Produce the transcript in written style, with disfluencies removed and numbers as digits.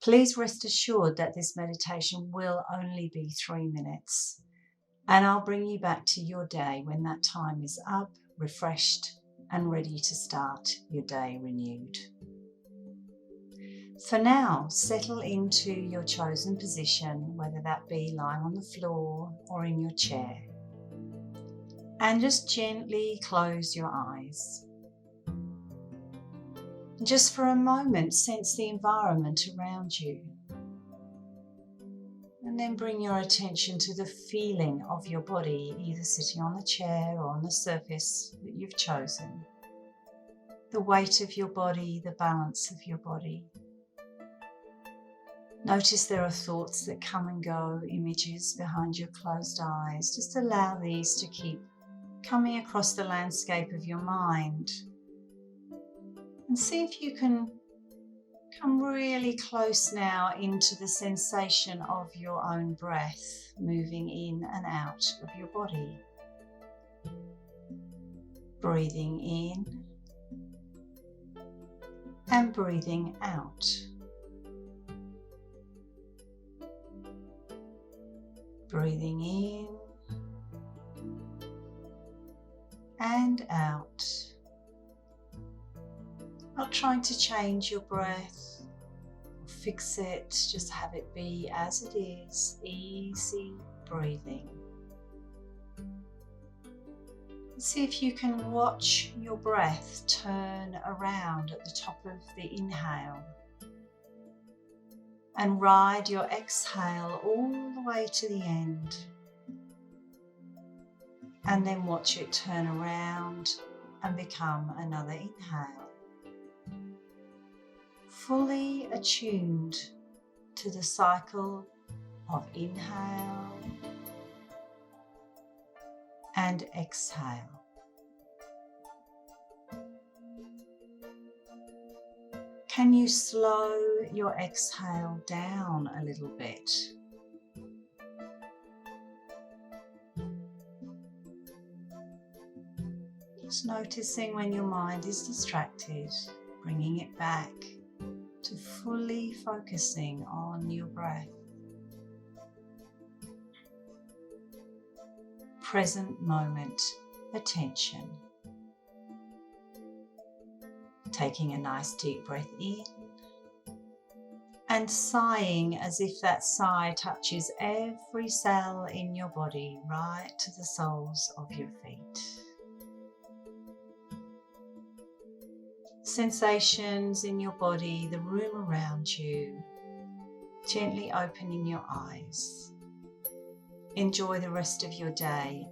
Please rest assured that this meditation will only be 3 minutes, and I'll bring you back to your day when that time is up, refreshed, and ready to start your day renewed. For now, settle into your chosen position, whether that be lying on the floor or in your chair, and just gently close your eyes. Just for a moment, sense the environment around you. And then bring your attention to the feeling of your body, either sitting on the chair or on the surface that you've chosen. The weight of your body, the balance of your body. Notice there are thoughts that come and go, images behind your closed eyes. Just allow these to keep coming across the landscape of your mind. And see if you can come really close now into the sensation of your own breath moving in and out of your body. Breathing in and breathing out. Breathing in and out. Not trying to change your breath or fix it, just have it be as it is, easy breathing. See if you can watch your breath turn around at the top of the inhale and ride your exhale all the way to the end, and then watch it turn around and become another inhale. Fully attuned to the cycle of inhale and exhale. Can you slow your exhale down a little bit? Just noticing when your mind is distracted, bringing it back to fully focusing on your breath. Present moment attention. Taking a nice deep breath in and sighing as if that sigh touches every cell in your body, right to the soles of your feet. Sensations in your body, the room around you, gently opening your eyes. Enjoy the rest of your day